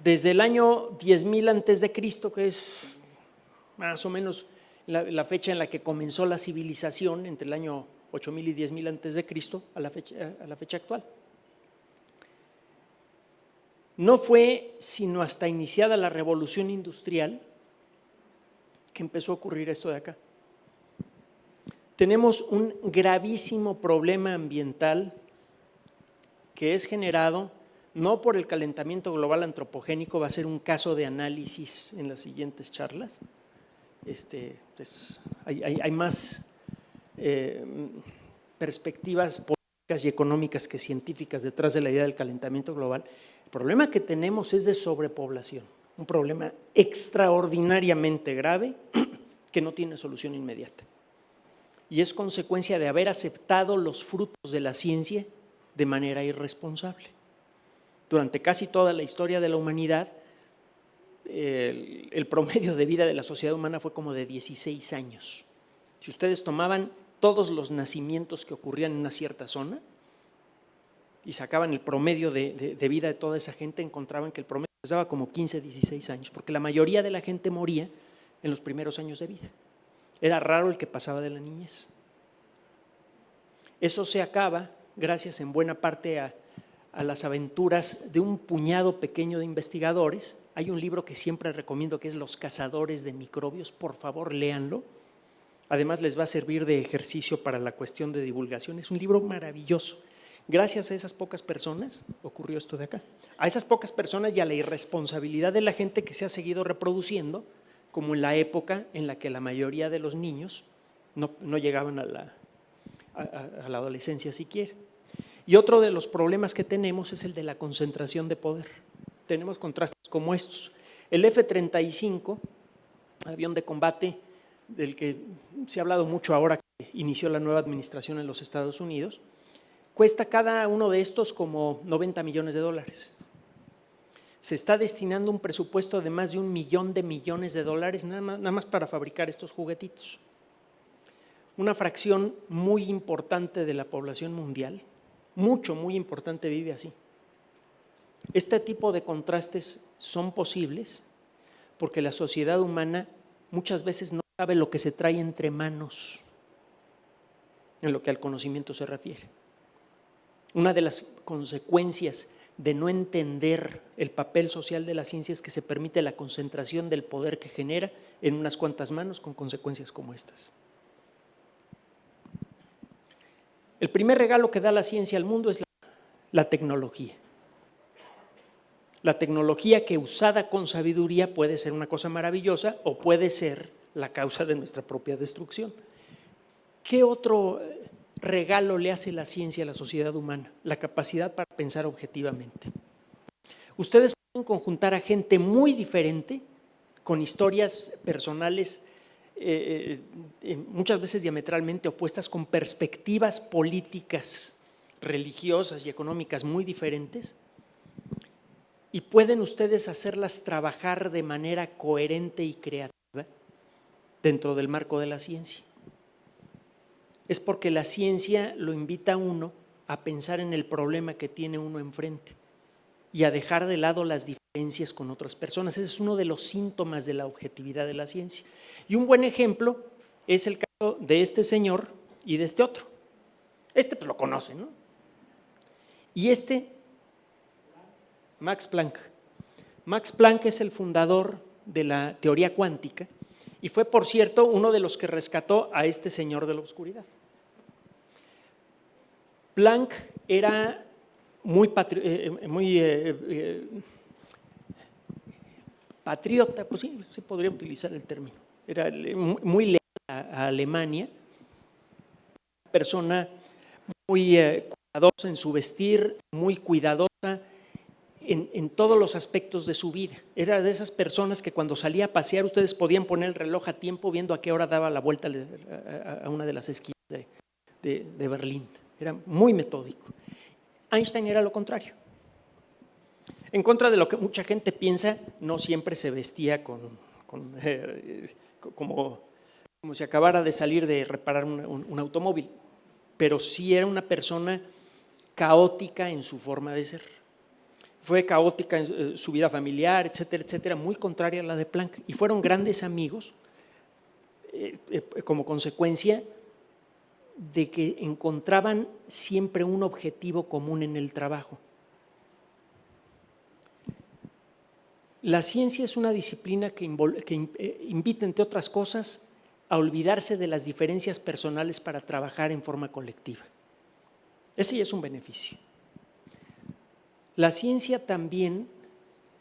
Desde el año 10.000 antes de Cristo, que es más o menos la fecha en la que comenzó la civilización, entre el año 8.000 y 10.000 antes de Cristo, a la fecha actual. No fue sino hasta iniciada la revolución industrial que empezó a ocurrir esto de acá. Tenemos un gravísimo problema ambiental que es generado no por el calentamiento global antropogénico, va a ser un caso de análisis en las siguientes charlas. Hay más perspectivas políticas y económicas que científicas detrás de la idea del calentamiento global. El problema que tenemos es de sobrepoblación, un problema extraordinariamente grave que no tiene solución inmediata. Y es consecuencia de haber aceptado los frutos de la ciencia de manera irresponsable. Durante casi toda la historia de la humanidad, el promedio de vida de la sociedad humana fue como de 16 años. Si ustedes tomaban todos los nacimientos que ocurrían en una cierta zona y sacaban el promedio de vida de toda esa gente, encontraban que el promedio les daba como 15, 16 años, porque la mayoría de la gente moría en los primeros años de vida. Era raro el que pasaba de la niñez. Eso se acaba gracias en buena parte a las aventuras de un puñado pequeño de investigadores. Hay un libro que siempre recomiendo que es Los cazadores de microbios, por favor léanlo. Además les va a servir de ejercicio para la cuestión de divulgación. Es un libro maravilloso. Gracias a esas pocas personas ocurrió esto de acá. A esas pocas personas y a la irresponsabilidad de la gente que se ha seguido reproduciendo, como en la época en la que la mayoría de los niños no llegaban a la adolescencia siquiera. Y otro de los problemas que tenemos es el de la concentración de poder. Tenemos contrastes como estos. El F-35, avión de combate del que se ha hablado mucho ahora que inició la nueva administración en los Estados Unidos, Cuesta cada uno de estos como 90 millones de dólares. Se está destinando un presupuesto de más de 1 millón de millones de dólares nada más para fabricar estos juguetitos. Una fracción muy importante de la población mundial, muy importante, vive así. Este tipo de contrastes son posibles porque la sociedad humana muchas veces no sabe lo que se trae entre manos en lo que al conocimiento se refiere. Una de las consecuencias de no entender el papel social de la ciencia es que se permite la concentración del poder que genera en unas cuantas manos con consecuencias como estas. El primer regalo que da la ciencia al mundo es la tecnología. La tecnología que usada con sabiduría puede ser una cosa maravillosa o puede ser la causa de nuestra propia destrucción. ¿Qué otro regalo le hace la ciencia a la sociedad humana? La capacidad para pensar objetivamente. Ustedes pueden conjuntar a gente muy diferente, con historias personales muchas veces diametralmente opuestas, con perspectivas políticas, religiosas y económicas muy diferentes, y pueden ustedes hacerlas trabajar de manera coherente y creativa dentro del marco de la ciencia. Es porque la ciencia lo invita a uno a pensar en el problema que tiene uno enfrente y a dejar de lado las diferencias con otras personas. Ese es uno de los síntomas de la objetividad de la ciencia. Y un buen ejemplo es el caso de este señor y de este otro. Este pues lo conocen, ¿no? Y este, Max Planck. Max Planck es el fundador de la teoría cuántica y fue, por cierto, uno de los que rescató a este señor de la oscuridad. Planck era muy patriota, pues sí, se podría utilizar el término. Era muy leal a Alemania, persona muy cuidadosa en su vestir, muy cuidadosa en todos los aspectos de su vida. Era de esas personas que cuando salía a pasear ustedes podían poner el reloj a tiempo viendo a qué hora daba la vuelta a una de las esquinas de Berlín. Era muy metódico. Einstein era lo contrario. En contra de lo que mucha gente piensa, no siempre se vestía como si acabara de salir de reparar un automóvil, pero sí era una persona caótica en su forma de ser. Fue caótica en su vida familiar, etcétera, etcétera, muy contraria a la de Planck. Y fueron grandes amigos como consecuencia de que encontraban siempre un objetivo común en el trabajo. La ciencia es una disciplina que invita, entre otras cosas, a olvidarse de las diferencias personales para trabajar en forma colectiva. Ese ya es un beneficio. La ciencia también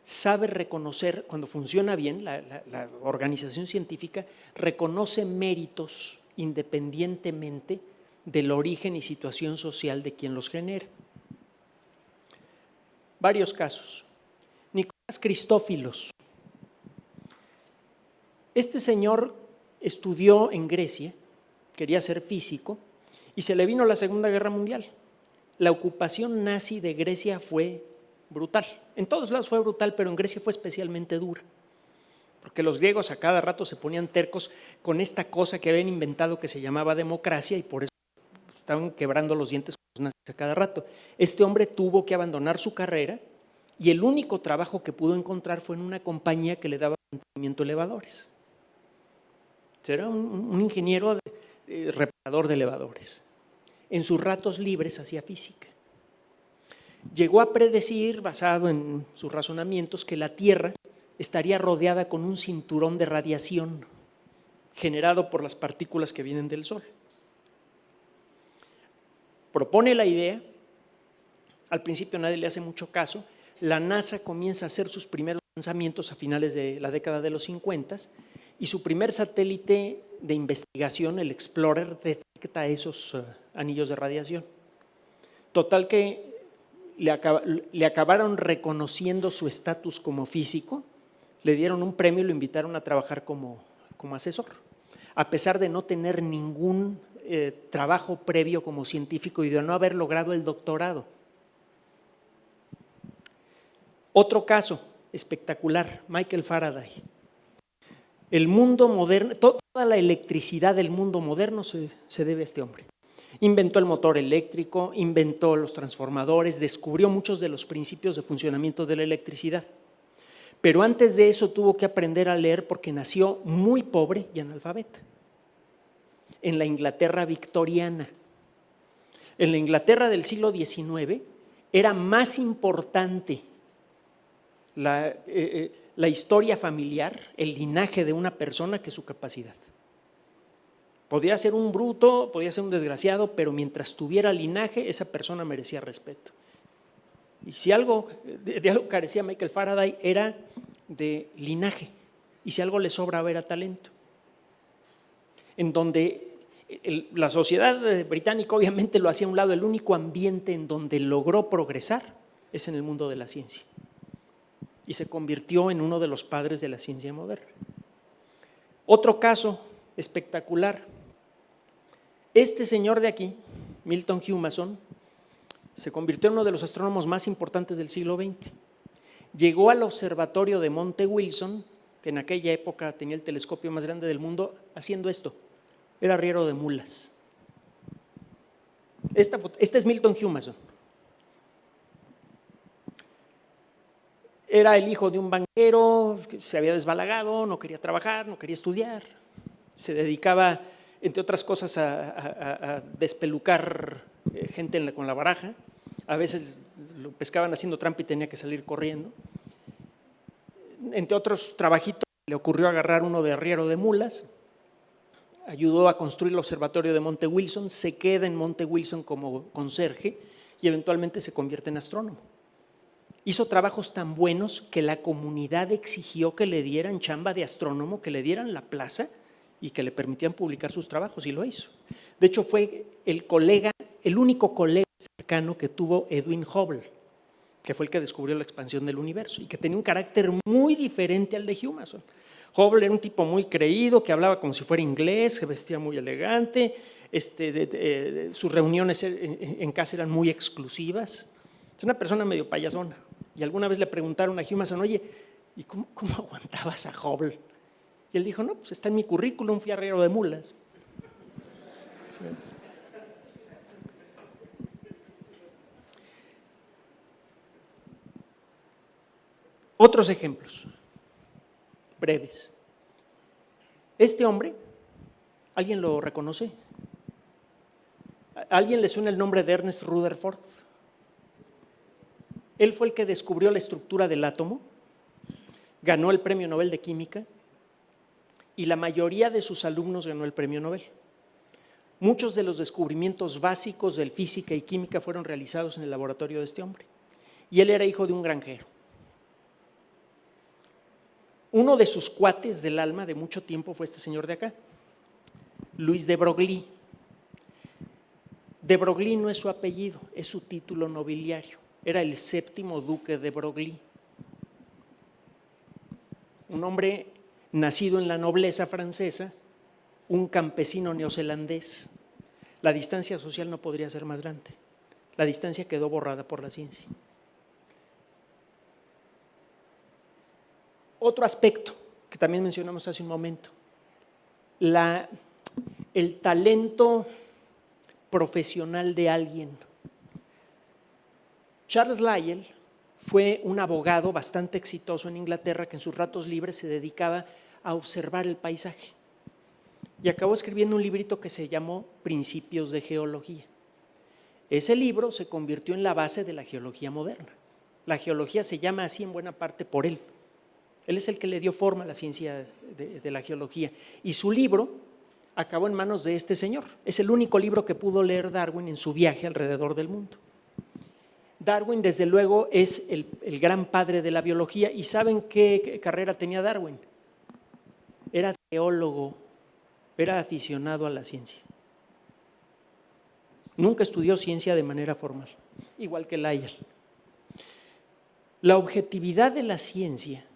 sabe reconocer, cuando funciona bien, la organización científica reconoce méritos independientemente del origen y situación social de quien los genera. Varios casos. Nicolás Christófilos. Este señor estudió en Grecia, quería ser físico, y se le vino la Segunda Guerra Mundial. La ocupación nazi de Grecia fue brutal. En todos lados fue brutal, pero en Grecia fue especialmente dura, porque los griegos a cada rato se ponían tercos con esta cosa que habían inventado que se llamaba democracia y por eso estaban quebrando los dientes con los nazis a cada rato. Este hombre tuvo que abandonar su carrera y el único trabajo que pudo encontrar fue en una compañía que le daba mantenimiento de elevadores. Era un ingeniero reparador de elevadores. En sus ratos libres hacía física. Llegó a predecir, basado en sus razonamientos, que la Tierra estaría rodeada con un cinturón de radiación generado por las partículas que vienen del Sol. Propone la idea, al principio nadie le hace mucho caso, la NASA comienza a hacer sus primeros lanzamientos a finales de la década de los 50 y su primer satélite de investigación, el Explorer, detecta esos anillos de radiación. Total que le acabaron reconociendo su estatus como físico, le dieron un premio y lo invitaron a trabajar como asesor, a pesar de no tener ningún trabajo previo como científico y de no haber logrado el doctorado. Otro caso espectacular, Michael Faraday. El mundo moderno, toda la electricidad del mundo moderno se debe a este hombre. Inventó el motor eléctrico, inventó los transformadores, descubrió muchos de los principios de funcionamiento de la electricidad. Pero antes de eso tuvo que aprender a leer porque nació muy pobre y analfabeta. En la Inglaterra victoriana. En la Inglaterra del siglo XIX era más importante la historia familiar, el linaje de una persona que su capacidad. Podía ser un bruto, podía ser un desgraciado, pero mientras tuviera linaje, esa persona merecía respeto. Y si de algo carecía Michael Faraday era de linaje, y si algo le sobraba era talento. En donde la sociedad británica obviamente lo hacía a un lado, el único ambiente en donde logró progresar es en el mundo de la ciencia. Y se convirtió en uno de los padres de la ciencia moderna. Otro caso espectacular. Este señor de aquí, Milton Humason, se convirtió en uno de los astrónomos más importantes del siglo XX. Llegó al observatorio de Monte Wilson, que en aquella época tenía el telescopio más grande del mundo, haciendo esto. Era arriero de mulas. Este es Milton Humason. Era el hijo de un banquero que se había desbalagado, no quería trabajar, no quería estudiar. Se dedicaba, entre otras cosas, a despelucar gente con la baraja. A veces lo pescaban haciendo trampa y tenía que salir corriendo. Entre otros trabajitos, le ocurrió agarrar uno de arriero de mulas. Ayudó a construir el observatorio de Monte Wilson, se queda en Monte Wilson como conserje y eventualmente se convierte en astrónomo. Hizo trabajos tan buenos que la comunidad exigió que le dieran chamba de astrónomo, que le dieran la plaza y que le permitían publicar sus trabajos, y lo hizo. De hecho, fue el único colega cercano que tuvo Edwin Hubble, que fue el que descubrió la expansión del universo y que tenía un carácter muy diferente al de Humason. Hubble era un tipo muy creído, que hablaba como si fuera inglés, se vestía muy elegante, sus reuniones en casa eran muy exclusivas. Es una persona medio payasona. Y alguna vez le preguntaron a Humason, oye, ¿y cómo aguantabas a Hubble? Y él dijo, no, pues está en mi currículum, fui arriero de mulas. Otros ejemplos, breves. Este hombre, ¿alguien lo reconoce? ¿A alguien le suena el nombre de Ernest Rutherford? Él fue el que descubrió la estructura del átomo, ganó el Premio Nobel de Química y la mayoría de sus alumnos ganó el Premio Nobel. Muchos de los descubrimientos básicos de física y química fueron realizados en el laboratorio de este hombre. Y él era hijo de un granjero. Uno de sus cuates del alma de mucho tiempo fue este señor de acá, Luis de Broglie. De Broglie no es su apellido, es su título nobiliario. Era el 7º duque de Broglie. Un hombre nacido en la nobleza francesa, un campesino neozelandés. La distancia social no podría ser más grande. La distancia quedó borrada por la ciencia. Otro aspecto que también mencionamos hace un momento, el talento profesional de alguien. Charles Lyell fue un abogado bastante exitoso en Inglaterra que en sus ratos libres se dedicaba a observar el paisaje y acabó escribiendo un librito que se llamó Principios de Geología. Ese libro se convirtió en la base de la geología moderna. La geología se llama así en buena parte por él. Él es el que le dio forma a la ciencia de la geología y su libro acabó en manos de este señor. Es el único libro que pudo leer Darwin en su viaje alrededor del mundo. Darwin, desde luego, es el gran padre de la biología. ¿Y saben qué carrera tenía Darwin? Era teólogo, era aficionado a la ciencia. Nunca estudió ciencia de manera formal, igual que Lyell. La objetividad de la ciencia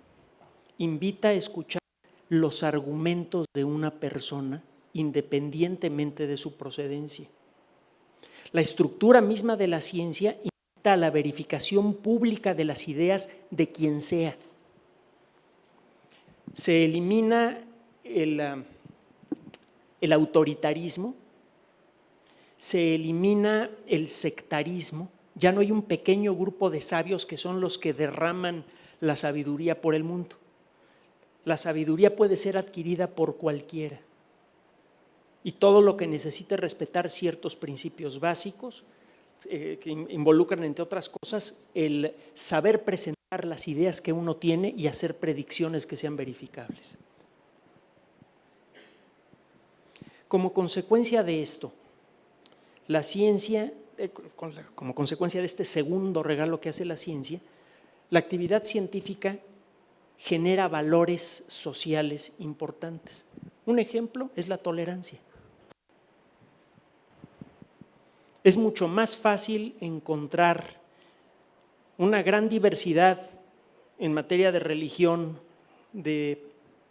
invita a escuchar los argumentos de una persona independientemente de su procedencia. La estructura misma de la ciencia invita a la verificación pública de las ideas de quien sea. Se elimina el autoritarismo, se elimina el sectarismo. Ya no hay un pequeño grupo de sabios que son los que derraman la sabiduría por el mundo. La sabiduría puede ser adquirida por cualquiera. Y todo lo que necesita es respetar ciertos principios básicos que involucran, entre otras cosas, el saber presentar las ideas que uno tiene y hacer predicciones que sean verificables. Como consecuencia de esto, la ciencia, como consecuencia de este segundo regalo que hace la ciencia, la actividad científica genera valores sociales importantes. Un ejemplo es la tolerancia. Es mucho más fácil encontrar una gran diversidad en materia de religión, de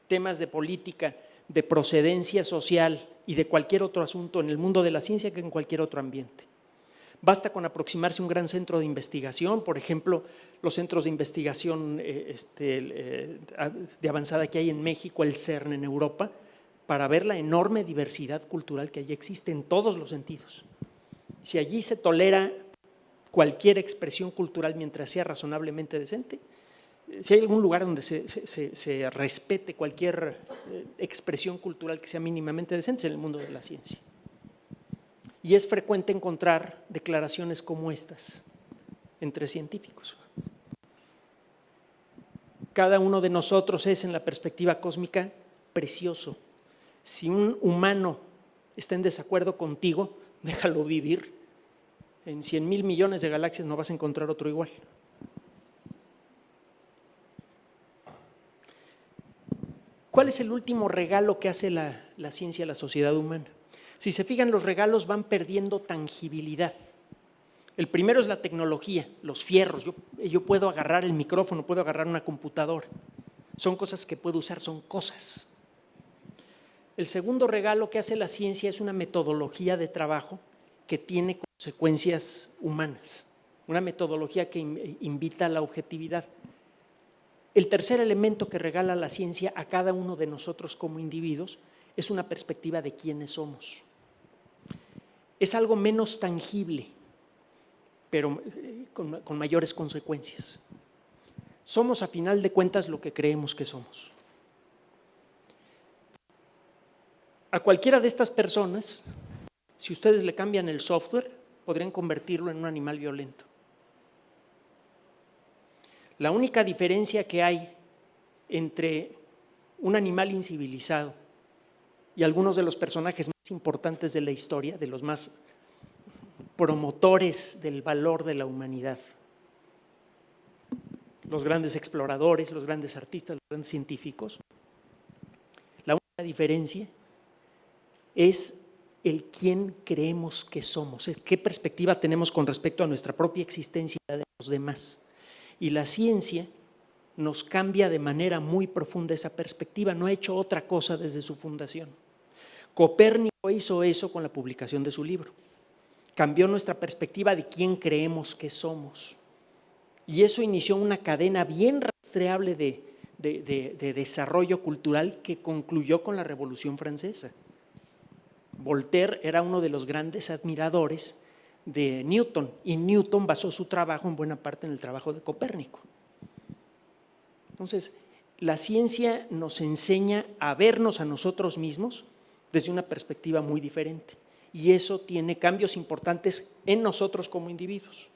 temas de política, de procedencia social y de cualquier otro asunto en el mundo de la ciencia que en cualquier otro ambiente. Basta con aproximarse a un gran centro de investigación, por ejemplo, los centros de investigación de avanzada que hay en México, el CERN en Europa, para ver la enorme diversidad cultural que allí existe en todos los sentidos. Si allí se tolera cualquier expresión cultural mientras sea razonablemente decente, si hay algún lugar donde se respete cualquier expresión cultural que sea mínimamente decente, es en el mundo de la ciencia. Y es frecuente encontrar declaraciones como estas entre científicos. Cada uno de nosotros es, en la perspectiva cósmica, precioso. Si un humano está en desacuerdo contigo, déjalo vivir. En 100,000 millones de galaxias no vas a encontrar otro igual. ¿Cuál es el último regalo que hace la ciencia a la sociedad humana? Si se fijan, los regalos van perdiendo tangibilidad. El primero es la tecnología, los fierros. Yo puedo agarrar el micrófono, puedo agarrar una computadora. Son cosas que puedo usar, son cosas. El segundo regalo que hace la ciencia es una metodología de trabajo que tiene consecuencias humanas, una metodología que invita a la objetividad. El tercer elemento que regala la ciencia a cada uno de nosotros como individuos es una perspectiva de quiénes somos. Es algo menos tangible, pero con mayores consecuencias. Somos, a final de cuentas, lo que creemos que somos. A cualquiera de estas personas, si ustedes le cambian el software, podrían convertirlo en un animal violento. La única diferencia que hay entre un animal incivilizado y algunos de los personajes más importantes de la historia, de los más promotores del valor de la humanidad, los grandes exploradores, los grandes artistas, los grandes científicos, la única diferencia es el quién creemos que somos, qué perspectiva tenemos con respecto a nuestra propia existencia y la de los demás. Y la ciencia nos cambia de manera muy profunda esa perspectiva, no ha hecho otra cosa desde su fundación. Copérnico hizo eso con la publicación de su libro. Cambió nuestra perspectiva de quién creemos que somos. Y eso inició una cadena bien rastreable de desarrollo cultural que concluyó con la Revolución Francesa. Voltaire era uno de los grandes admiradores de Newton y Newton basó su trabajo en buena parte en el trabajo de Copérnico. Entonces, la ciencia nos enseña a vernos a nosotros mismos desde una perspectiva muy diferente y eso tiene cambios importantes en nosotros como individuos.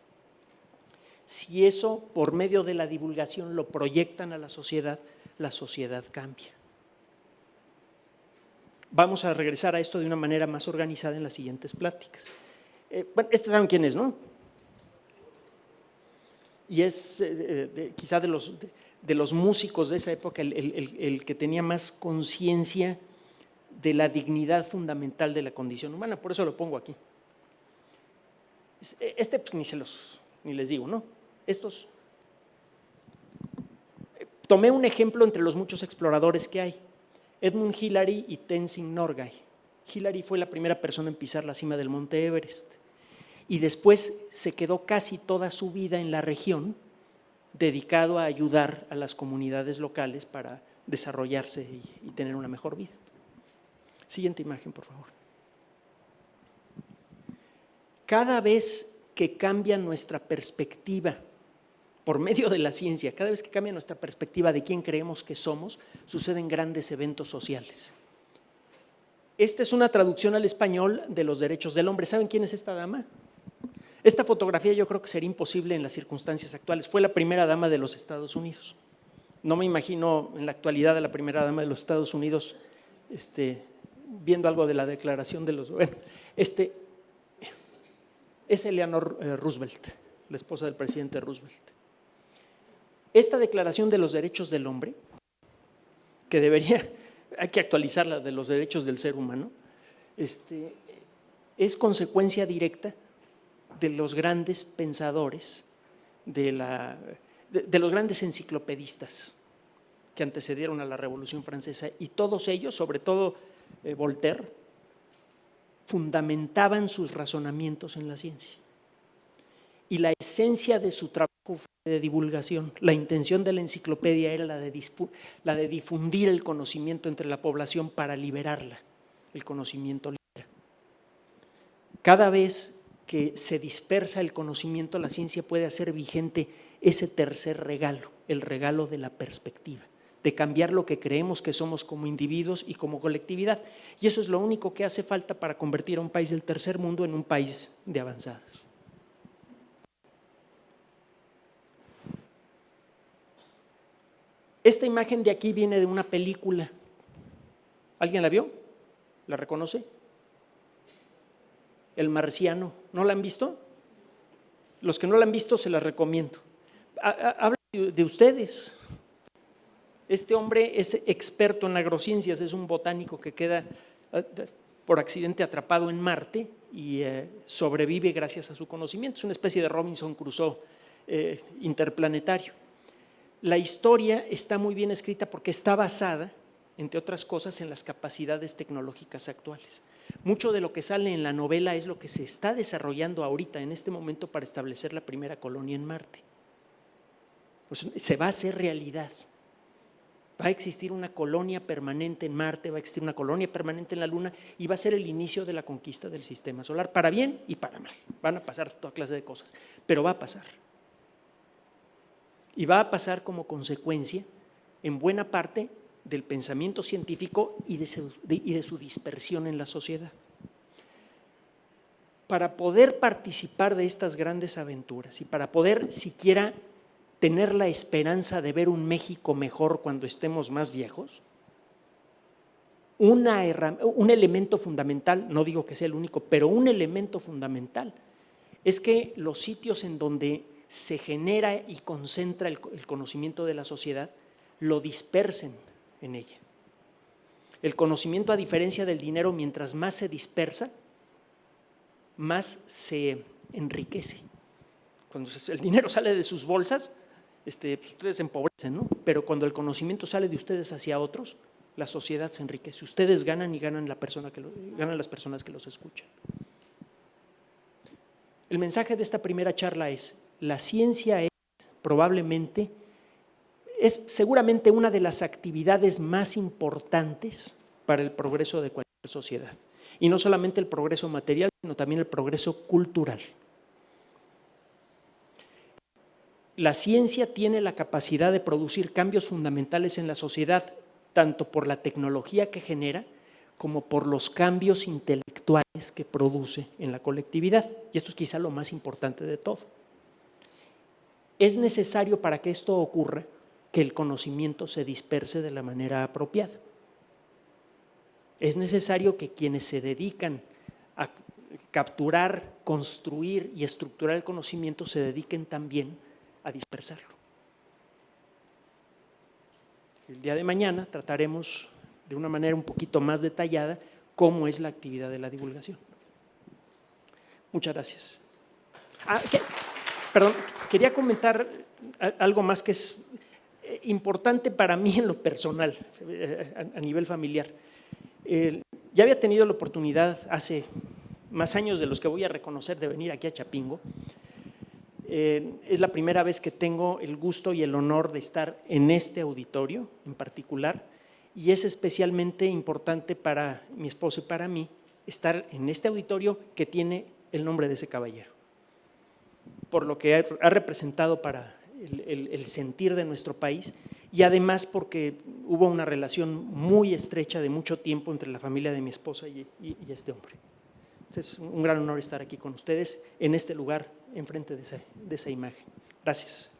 Si eso por medio de la divulgación lo proyectan a la sociedad cambia. Vamos a regresar a esto de una manera más organizada en las siguientes pláticas. Bueno, saben quién es, ¿no? Y es quizá de los músicos de esa época el que tenía más conciencia de la dignidad fundamental de la condición humana, por eso lo pongo aquí. Pues ni les digo, ¿no? Tomé un ejemplo entre los muchos exploradores que hay, Edmund Hillary y Tenzing Norgay. Hillary fue la primera persona en pisar la cima del Monte Everest y después se quedó casi toda su vida en la región dedicado a ayudar a las comunidades locales para desarrollarse y tener una mejor vida. Siguiente imagen, por favor. Cada vez que cambia nuestra perspectiva por medio de la ciencia, cada vez que cambia nuestra perspectiva de quién creemos que somos, suceden grandes eventos sociales. Esta es una traducción al español de los derechos del hombre. ¿Saben quién es esta dama? Esta fotografía yo creo que sería imposible en las circunstancias actuales. Fue la primera dama de los Estados Unidos. No me imagino en la actualidad a la primera dama de los Estados Unidos viendo algo de la declaración de los… Bueno, es Eleanor Roosevelt, la esposa del presidente Roosevelt. Esta declaración de los derechos del hombre, que hay que actualizarla, de los derechos del ser humano, es consecuencia directa de los grandes pensadores, de los grandes enciclopedistas que antecedieron a la Revolución Francesa, y todos ellos, sobre todo Voltaire, fundamentaban sus razonamientos en la ciencia. Y la esencia de su trabajo fue de divulgación. La intención de la enciclopedia era la de difundir el conocimiento entre la población para liberarla. El conocimiento libera. Cada vez que se dispersa el conocimiento, la ciencia puede hacer vigente ese tercer regalo, el regalo de la perspectiva, de cambiar lo que creemos que somos como individuos y como colectividad. Y eso es lo único que hace falta para convertir a un país del tercer mundo en un país de avanzadas. Esta imagen de aquí viene de una película. ¿Alguien la vio? ¿La reconoce? El Marciano. ¿No la han visto? Los que no la han visto se la recomiendo. Habla de ustedes. Este hombre es experto en agrociencias, es un botánico que queda por accidente atrapado en Marte y sobrevive gracias a su conocimiento. Es una especie de Robinson Crusoe interplanetario. La historia está muy bien escrita porque está basada, entre otras cosas, en las capacidades tecnológicas actuales. Mucho de lo que sale en la novela es lo que se está desarrollando ahorita, en este momento, para establecer la primera colonia en Marte. Pues se va a hacer realidad. Va a existir una colonia permanente en Marte, va a existir una colonia permanente en la Luna y va a ser el inicio de la conquista del sistema solar, para bien y para mal. Van a pasar toda clase de cosas, pero va a pasar. Y va a pasar como consecuencia, en buena parte, del pensamiento científico y de su dispersión en la sociedad. Para poder participar de estas grandes aventuras y para poder siquiera tener la esperanza de ver un México mejor cuando estemos más viejos, un elemento fundamental, no digo que sea el único, pero un elemento fundamental es que los sitios en donde se genera y concentra el conocimiento de la sociedad lo dispersen en ella. El conocimiento, a diferencia del dinero, mientras más se dispersa, más se enriquece. Cuando el dinero sale de sus bolsas, pues ustedes se empobrecen, ¿no? Pero cuando el conocimiento sale de ustedes hacia otros, la sociedad se enriquece. Ustedes ganan y ganan las personas que los escuchan. El mensaje de esta primera charla es: la ciencia es seguramente una de las actividades más importantes para el progreso de cualquier sociedad. Y no solamente el progreso material, sino también el progreso cultural. La ciencia tiene la capacidad de producir cambios fundamentales en la sociedad, tanto por la tecnología que genera, como por los cambios intelectuales que produce en la colectividad. Y esto es quizá lo más importante de todo. Es necesario, para que esto ocurra, que el conocimiento se disperse de la manera apropiada. Es necesario que quienes se dedican a capturar, construir y estructurar el conocimiento se dediquen también a dispersarlo. El día de mañana trataremos de una manera un poquito más detallada cómo es la actividad de la divulgación. Muchas gracias. Perdón, quería comentar algo más que es importante para mí en lo personal, a nivel familiar. Ya había tenido la oportunidad hace más años de los que voy a reconocer de venir aquí a Chapingo. Es la primera vez que tengo el gusto y el honor de estar en este auditorio en particular, y es especialmente importante para mi esposo y para mí estar en este auditorio que tiene el nombre de ese caballero, por lo que ha representado para el sentir de nuestro país, y además porque hubo una relación muy estrecha de mucho tiempo entre la familia de mi esposa y este hombre. Es un gran honor estar aquí con ustedes en este lugar, enfrente de esa imagen. Gracias.